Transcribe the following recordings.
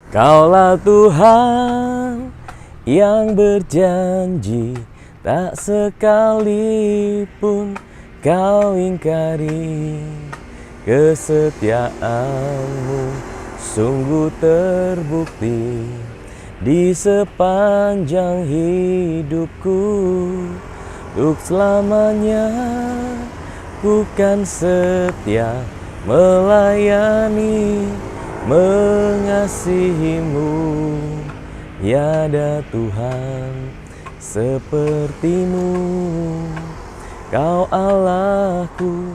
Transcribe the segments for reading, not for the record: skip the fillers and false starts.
Kaulah Tuhan yang berjanji, tak sekalipun kau ingkari. Kesetiaanmu sungguh terbukti di sepanjang hidupku. Untuk selamanya ku kan setia melayani, mengasihimu. Tiada Tuhan sepertimu, Kau Allahku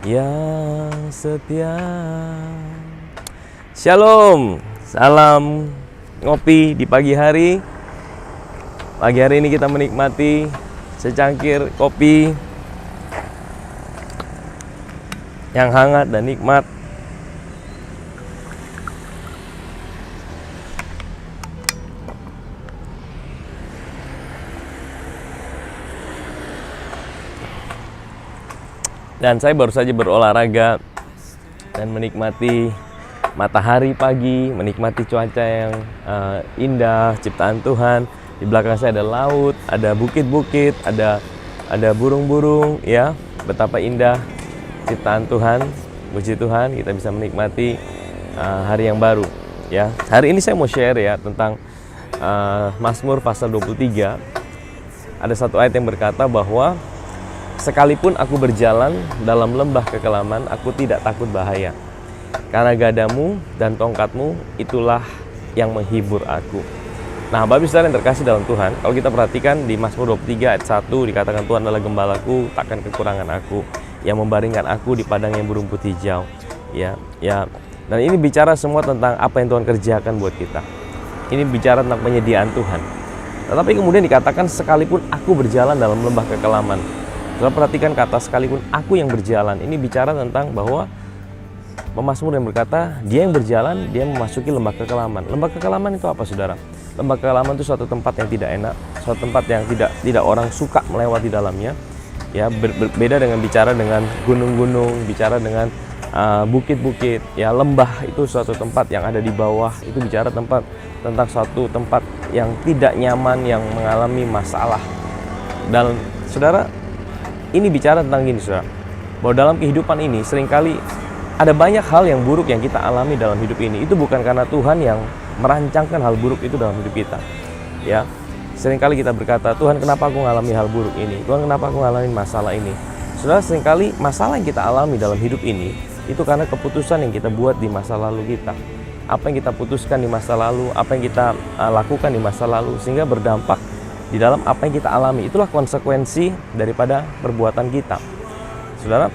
yang setia. Shalom, salam ngopi di pagi hari. Pagi hari ini kita menikmati secangkir kopi yang hangat dan nikmat. Dan saya baru saja berolahraga dan menikmati matahari pagi, menikmati cuaca yang indah, ciptaan Tuhan. Di belakang saya ada laut, ada bukit-bukit, ada burung-burung, ya. Betapa indah ciptaan Tuhan. Puji Tuhan, kita bisa menikmati hari yang baru, ya. Hari ini saya mau share ya tentang Mazmur pasal 23. Ada satu ayat yang berkata bahwa sekalipun aku berjalan dalam lembah kekelaman, aku tidak takut bahaya. Karena gadamu dan tongkatmu itulah yang menghibur aku. Nah, Bapak Saudara yang terkasih dalam Tuhan, kalau kita perhatikan di Mazmur 23 ayat 1 dikatakan Tuhan adalah gembalaku, takkan kekurangan aku, yang membaringkan aku di padang yang berumput hijau. Ya. Dan ini bicara semua tentang apa yang Tuhan kerjakan buat kita. Ini bicara tentang penyediaan Tuhan. Tetapi kemudian dikatakan sekalipun aku berjalan dalam lembah kekelaman. Kalau perhatikan kata sekalipun aku yang berjalan, ini bicara tentang bahwa pemazmur yang berkata dia yang berjalan, dia memasuki lembah kekelaman. Lembah kekelaman itu apa, saudara? Lembah kekelaman itu suatu tempat yang tidak enak, suatu tempat yang tidak orang suka melewati dalamnya. Ya, berbeda dengan bicara dengan gunung-gunung, bicara dengan bukit-bukit. Ya, lembah itu suatu tempat yang ada di bawah. Itu bicara tentang suatu tempat yang tidak nyaman, yang mengalami masalah. Dan saudara, ini bicara tentang gini, saudara, bahwa dalam kehidupan ini seringkali ada banyak hal yang buruk yang kita alami dalam hidup ini. Itu bukan karena Tuhan yang merancangkan hal buruk itu dalam hidup kita. Ya, seringkali kita berkata, Tuhan kenapa aku mengalami hal buruk ini? Tuhan kenapa aku mengalami masalah ini? Saudara, seringkali masalah yang kita alami dalam hidup ini itu karena keputusan yang kita buat di masa lalu kita. Apa yang kita putuskan di masa lalu, apa yang kita lakukan di masa lalu, sehingga berdampak di dalam apa yang kita alami. Itulah konsekuensi daripada perbuatan kita, saudara.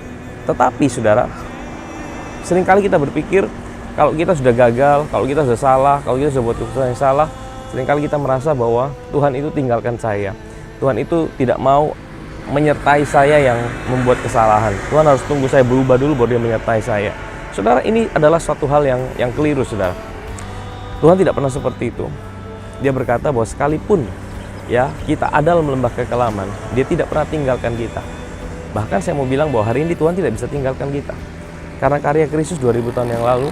Tetapi saudara, seringkali kita berpikir kalau kita sudah gagal, kalau kita sudah salah, kalau kita sudah buat keputusan yang salah, seringkali kita merasa bahwa Tuhan itu tinggalkan saya, Tuhan itu tidak mau menyertai saya yang membuat kesalahan. Tuhan harus tunggu saya berubah dulu baru dia menyertai saya. Saudara, ini adalah suatu hal yang keliru, saudara. Tuhan tidak pernah seperti itu. Dia berkata bahwa sekalipun ya kita ada dalam lembah kekelaman, dia tidak pernah tinggalkan kita. Bahkan saya mau bilang bahwa hari ini Tuhan tidak bisa tinggalkan kita. Karena karya Kristus 2000 tahun yang lalu,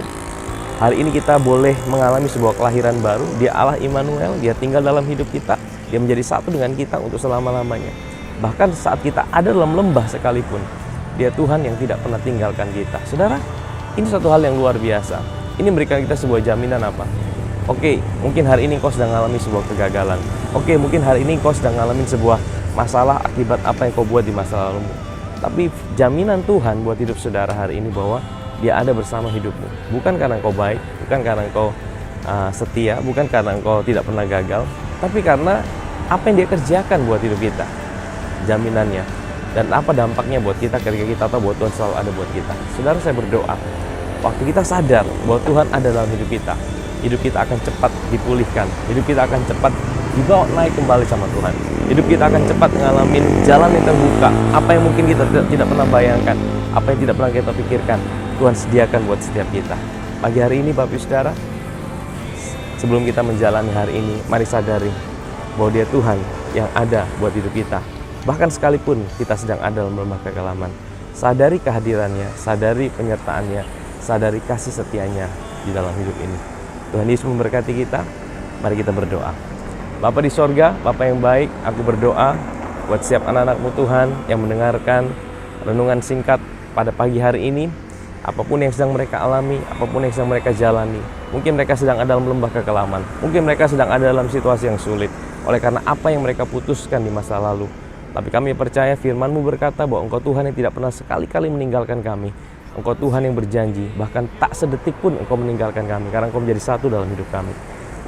hari ini kita boleh mengalami sebuah kelahiran baru. Dia Allah Immanuel, dia tinggal dalam hidup kita, dia menjadi satu dengan kita untuk selama-lamanya. Bahkan saat kita ada dalam lembah sekalipun, dia Tuhan yang tidak pernah tinggalkan kita. Saudara, ini suatu hal yang luar biasa. Ini memberikan kita sebuah jaminan apa? Oke, mungkin hari ini kau sedang mengalami sebuah kegagalan. Oke, mungkin hari ini kau sedang mengalami sebuah masalah akibat apa yang kau buat di masa lalumu. Tapi jaminan Tuhan buat hidup saudara hari ini bahwa dia ada bersama hidupmu. Bukan karena kau baik, bukan karena kau setia, bukan karena kau tidak pernah gagal, tapi karena apa yang dia kerjakan buat hidup kita. Jaminannya. Dan apa dampaknya buat kita ketika kita tahu bahwa Tuhan selalu ada buat kita. Saudara, saya berdoa, waktu kita sadar bahwa Tuhan ada dalam hidup kita akan cepat dipulihkan, hidup kita akan cepat dibawa naik kembali sama Tuhan. Hidup kita akan cepat mengalami jalan yang terbuka. Apa yang mungkin kita tidak pernah bayangkan, apa yang tidak pernah kita pikirkan, Tuhan sediakan buat setiap kita. Pagi hari ini Bapak Saudara, sebelum kita menjalani hari ini, mari sadari bahwa dia Tuhan yang ada buat hidup kita. Bahkan sekalipun kita sedang ada dalam lembah kekelaman, sadari kehadirannya, sadari penyertaannya, sadari kasih setianya di dalam hidup ini. Tuhan Yesus memberkati kita. Mari kita berdoa. Bapa di sorga, Bapa yang baik, aku berdoa buat setiap anak-anak-Mu Tuhan yang mendengarkan renungan singkat pada pagi hari ini. Apapun yang sedang mereka alami, apapun yang sedang mereka jalani, mungkin mereka sedang ada dalam lembah kekelaman, mungkin mereka sedang ada dalam situasi yang sulit oleh karena apa yang mereka putuskan di masa lalu. Tapi kami percaya firman-Mu berkata bahwa Engkau Tuhan yang tidak pernah sekali-kali meninggalkan kami. Engkau Tuhan yang berjanji, bahkan tak sedetik pun Engkau meninggalkan kami, karena Engkau menjadi satu dalam hidup kami.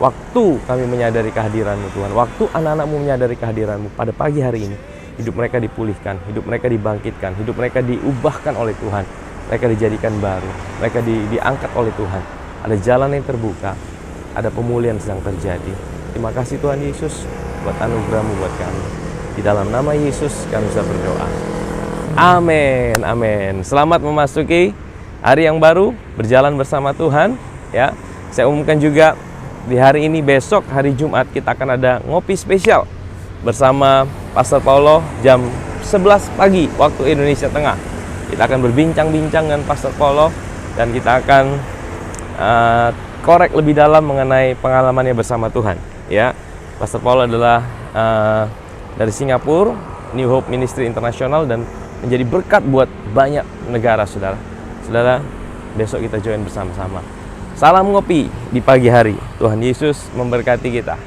Waktu kami menyadari kehadiran-Mu Tuhan, waktu anak-anak-Mu menyadari kehadiran-Mu pada pagi hari ini, hidup mereka dipulihkan, hidup mereka dibangkitkan, hidup mereka diubahkan oleh Tuhan. Mereka dijadikan baru, mereka diangkat oleh Tuhan. Ada jalan yang terbuka, ada pemulihan sedang terjadi. Terima kasih Tuhan Yesus buat anugerah-Mu buat kami. Di dalam nama Yesus kami bisa berdoa. Amin, amin. Selamat memasuki hari yang baru, berjalan bersama Tuhan. Ya, saya umumkan juga di hari ini, besok hari Jumat kita akan ada ngopi spesial bersama Pastor Paulo jam 11 pagi waktu Indonesia Tengah. Kita akan berbincang-bincang dengan Pastor Paulo dan kita akan korek lebih dalam mengenai pengalamannya bersama Tuhan. Ya, Pastor Paulo adalah dari Singapura, New Hope Ministry International, dan menjadi berkat buat banyak negara, saudara. Saudara, besok kita join bersama-sama. Salam ngopi di pagi hari. Tuhan Yesus memberkati kita.